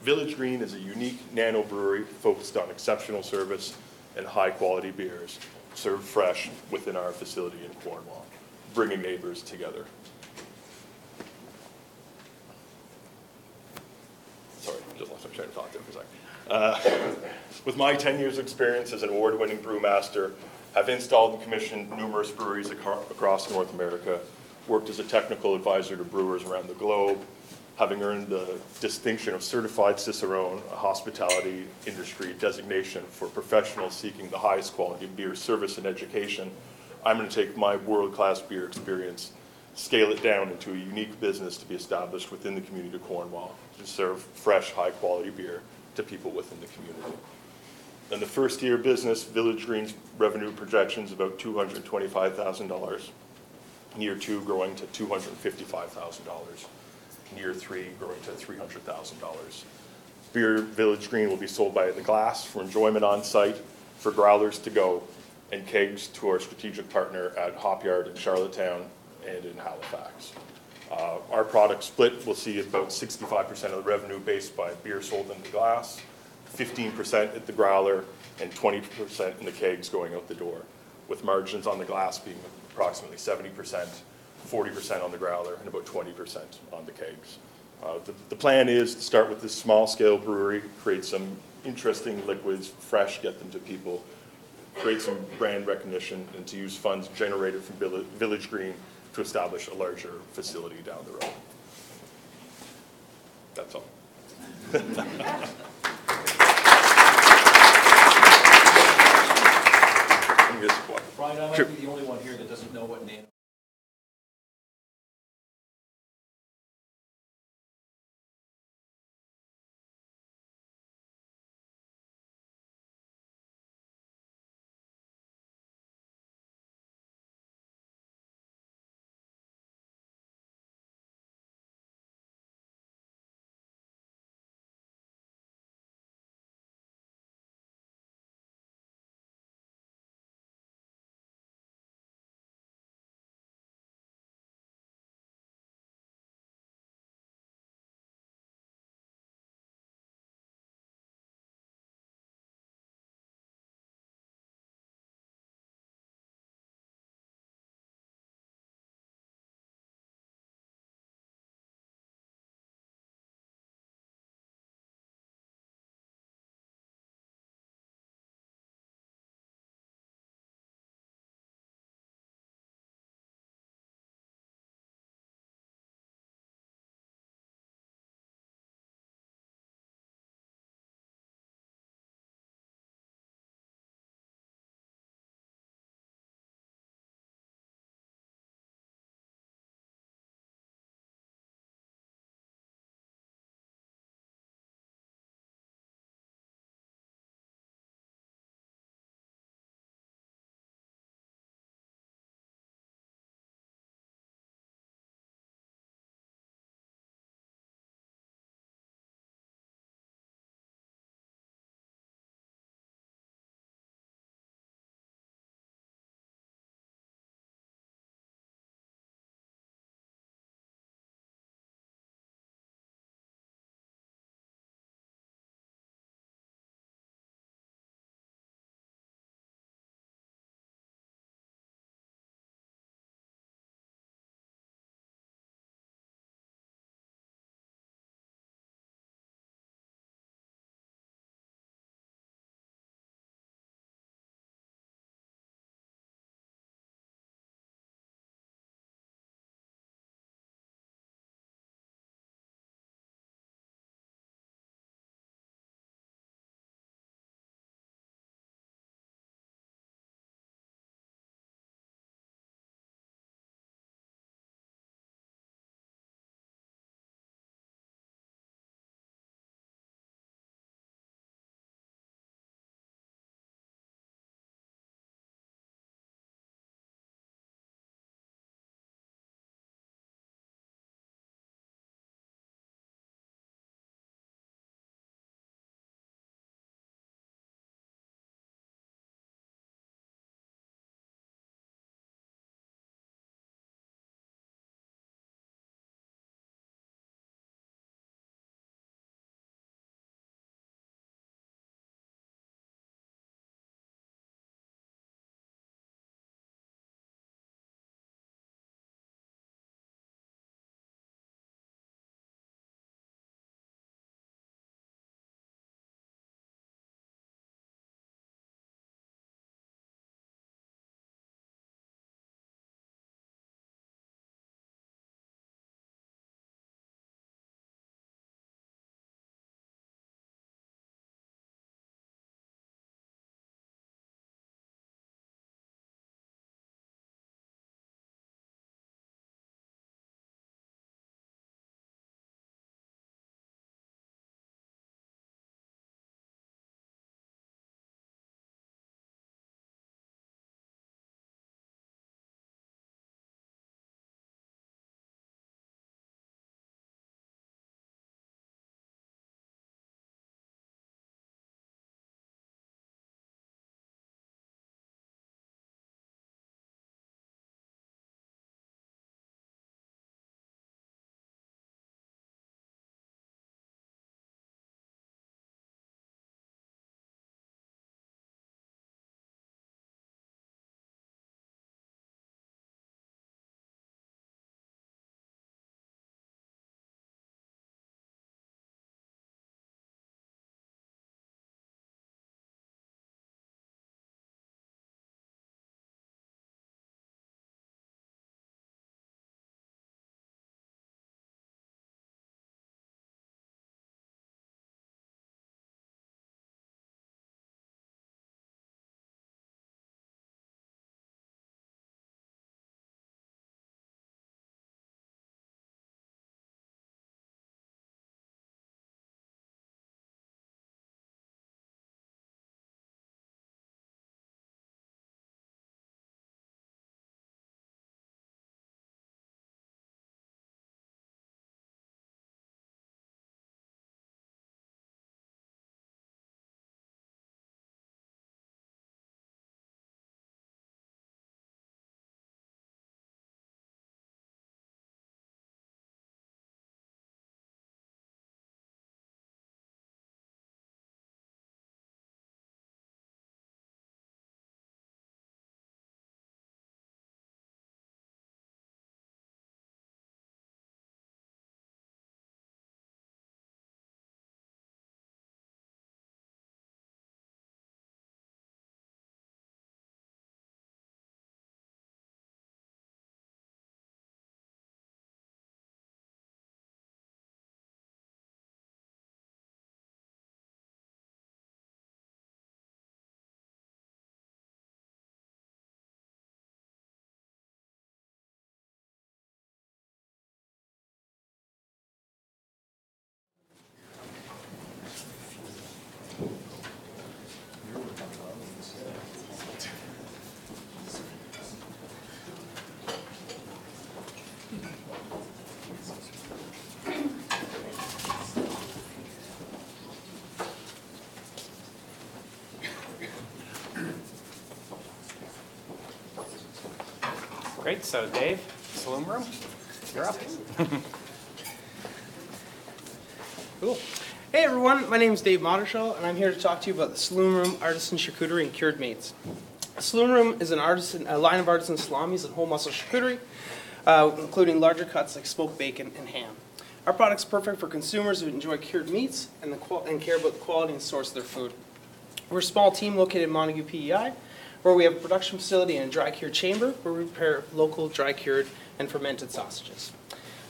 I: Village Green is a unique nano brewery focused on exceptional service and high quality beers served fresh within our facility in Cornwall, bringing neighbors together. Sorry, just lost my train of thought there for a second. With my 10 years experience as an award-winning brewmaster, I've installed and commissioned numerous breweries across North America, worked as a technical advisor to brewers around the globe, having earned the distinction of Certified Cicerone, a hospitality industry designation for professionals seeking the highest quality of beer service and education. I'm going to take my world-class beer experience, scale it down into a unique business to be established within the community of Cornwall to serve fresh, high-quality beer to people within the community. In the first year of business, Village Green's revenue projections about $225,000. In year 2, growing to $255,000. In year 3, growing to $300,000. Beer Village Green will be sold by the glass for enjoyment on site, for growlers to go, and kegs to our strategic partner at Hopyard in Charlottetown and in Halifax. Our product split will see about 65% of the revenue based by beer sold in the glass, 15% at the growler, and 20% in the kegs going out the door, with margins on the glass being approximately 70%, 40% on the growler, and about 20% on the kegs. The plan is to start with this small-scale brewery, create some interesting liquids, fresh, get them to people, create some brand recognition, and to use funds generated from Village Green to establish a larger facility down the road. That's all.
J: Brian, I might be the only one here that doesn't know what nano
B: Great, so Dave, Slew Room, you're up.
K: Cool. Hey everyone, my name is Dave Modershall, and I'm here to talk to you about the Slew Room Artisan Charcuterie and Cured Meats. Slew Room is a line of artisan salamis and whole muscle charcuterie, including larger cuts like smoked bacon and ham. Our product's perfect for consumers who enjoy cured meats and care about the quality and source of their food. We're a small team located in Montague, PEI, where we have a production facility and a dry cured chamber where we prepare local dry cured and fermented sausages.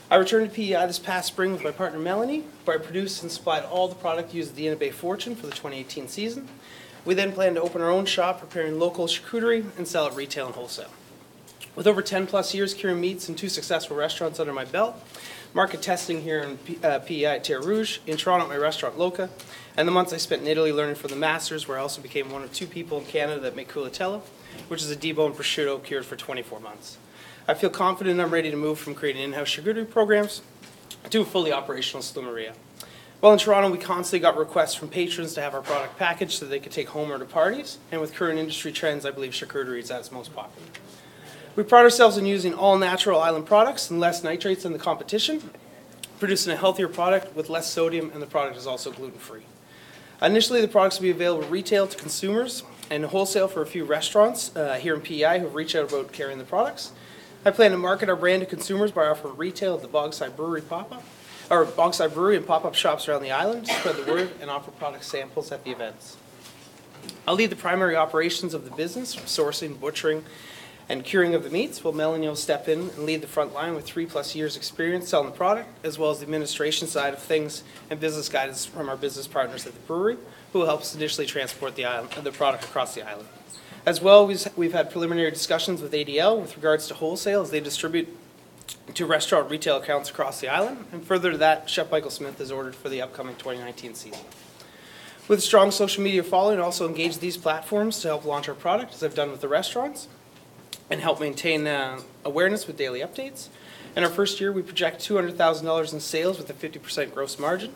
K: I returned to PEI this past spring with my partner Melanie, where I produced and supplied all the product used at the Inn of Bay Fortune for the 2018 season. We then plan to open our own shop preparing local charcuterie and sell at retail and wholesale. With over 10 plus years curing meats and 2 successful restaurants under my belt, market testing here in PEI at Terre Rouge, in Toronto at my restaurant Loca, and the months I spent in Italy learning from the masters, where I also became one of 2 people in Canada that make culatello, which is a deboned prosciutto cured for 24 months. I feel confident I'm ready to move from creating in-house charcuterie programs to a fully operational slumeria. While in Toronto, we constantly got requests from patrons to have our product packaged so they could take home or to parties, and with current industry trends, I believe charcuterie is at its most popular. We pride ourselves in using all natural island products and less nitrates than the competition, producing a healthier product with less sodium, and the product is also gluten-free. Initially, the products will be available retail to consumers and wholesale for a few restaurants here in PEI who have reached out about carrying the products. I plan to market our brand to consumers by offering retail at the Bogside Brewery Bogside Brewery and pop-up shops around the island to spread the word and offer product samples at the events. I'll lead the primary operations of the business, from sourcing, butchering, and curing of the meats, while Melanie will step in and lead the front line with 3+ years experience selling the product, as well as the administration side of things and business guidance from our business partners at the brewery, who will help us initially transport the product across the island. As well, we've had preliminary discussions with ADL with regards to wholesale as they distribute to restaurant retail accounts across the island, and further to that, Chef Michael Smith is ordered for the upcoming 2019 season. With a strong social media following, also engage these platforms to help launch our product, as I've done with the restaurants, and help maintain awareness with daily updates. In our first year, we project $200,000 in sales with a 50% gross margin,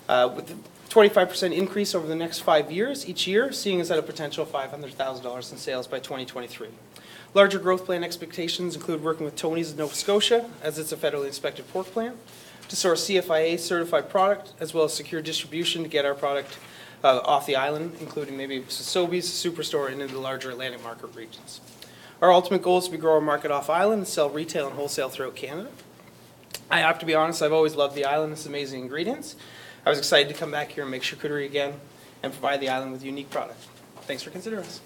K: with a 25% increase over the next 5 years each year, seeing us at a potential $500,000 in sales by 2023. Larger growth plan expectations include working with Tony's in Nova Scotia, as it's a federally inspected pork plant, to source CFIA certified product, as well as secure distribution to get our product off the island, including maybe Sobeys, Superstore, and into the larger Atlantic market regions. Our ultimate goal is to grow our market off island and sell retail and wholesale throughout Canada. I have to be honest, I've always loved the island and its amazing ingredients. I was excited to come back here and make charcuterie again and provide the island with a unique product. Thanks for considering us.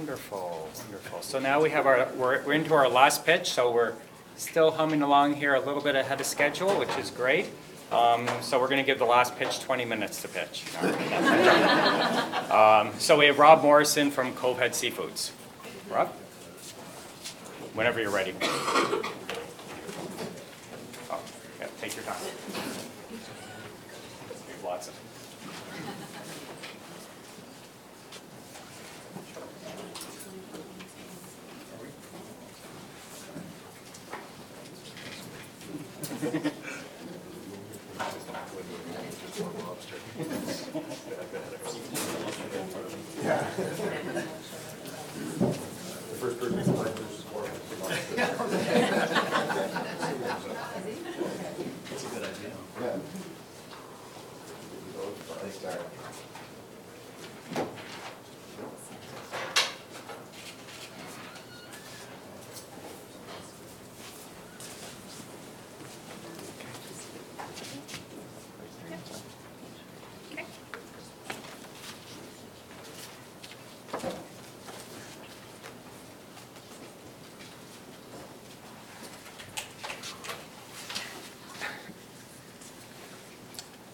B: Wonderful, wonderful. So now we have we're into our last pitch, so we're still humming along here a little bit ahead of schedule, which is great. So we're going to give the last pitch 20 minutes to pitch. So we have Rob Morrison from Cove Head Seafoods. Rob? Whenever you're ready. Oh, yeah, take your time. Lots of.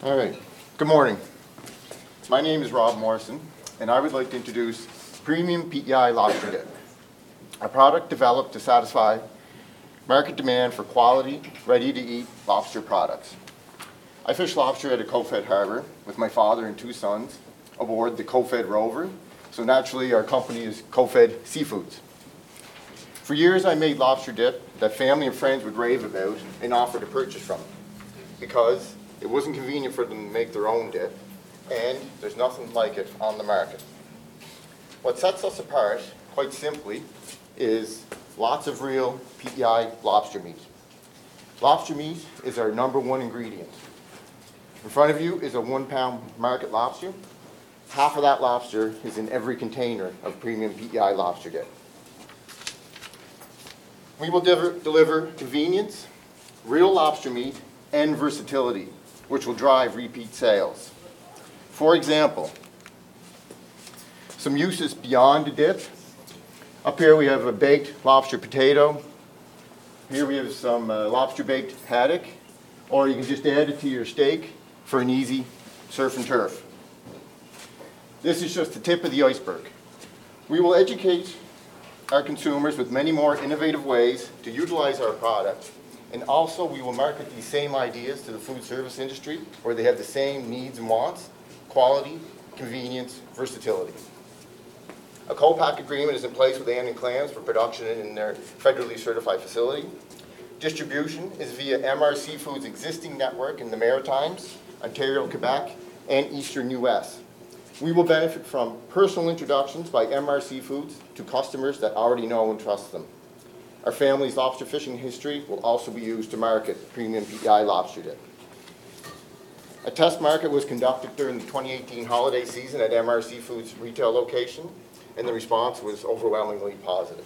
L: All right, good morning. My name is Rob Morrison, and I would like to introduce Premium PEI Lobster Dip, a product developed to satisfy market demand for quality, ready-to-eat lobster products. I fish lobster at a Cove Head harbor with my father and two sons aboard the Cove Head Rover, so naturally our company is Cove Head Seafoods. For years I made lobster dip that family and friends would rave about and offer to purchase from because it wasn't convenient for them to make their own dip, and there's nothing like it on the market. What sets us apart, quite simply, is lots of real PEI lobster meat. Lobster meat is our #1 ingredient. In front of you is a 1-pound market lobster. Half of that lobster is in every container of premium PEI lobster dip. We will deliver convenience, real lobster meat, and versatility, which will drive repeat sales. For example, some uses beyond the dip. Up here we have a baked lobster potato. Here we have some lobster baked haddock, or you can just add it to your steak for an easy surf and turf. This is just the tip of the iceberg. We will educate our consumers with many more innovative ways to utilize our product. And also, we will market these same ideas to the food service industry where they have the same needs and wants: quality, convenience, versatility. A co-pack agreement is in place with Ann and Clams for production in their federally certified facility. Distribution is via MR Seafood's existing network in the Maritimes, Ontario, Quebec, and Eastern U.S. We will benefit from personal introductions by MR Seafoods to customers that already know and trust them. Our family's lobster fishing history will also be used to market premium PEI lobster dip. A test market was conducted during the 2018 holiday season at MR Seafood's retail location, and the response was overwhelmingly positive.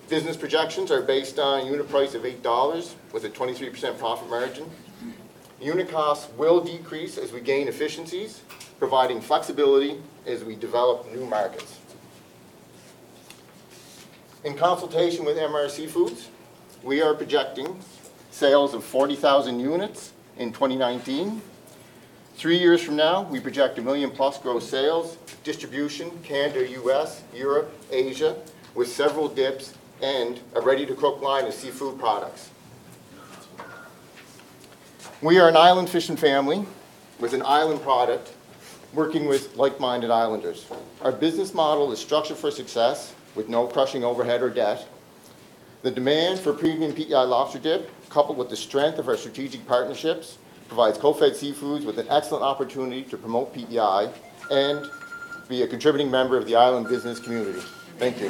L: Business projections are based on a unit price of $8 with a 23% profit margin. Unit costs will decrease as we gain efficiencies, providing flexibility as we develop new markets. In consultation with MR Seafoods, we are projecting sales of 40,000 units in 2019. 3 years from now, we project $1 million+ gross sales, distribution, Canada, US, Europe, Asia, with several dips and a ready-to-cook line of seafood products. We are an island fishing family with an island product working with like-minded islanders. Our business model is structured for success with no crushing overhead or debt. The demand for premium PEI lobster dip, coupled with the strength of our strategic partnerships, provides Cove Head Seafoods with an excellent opportunity to promote PEI and be a contributing member of the island business community. Thank you.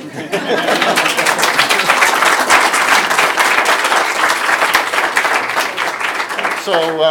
L: So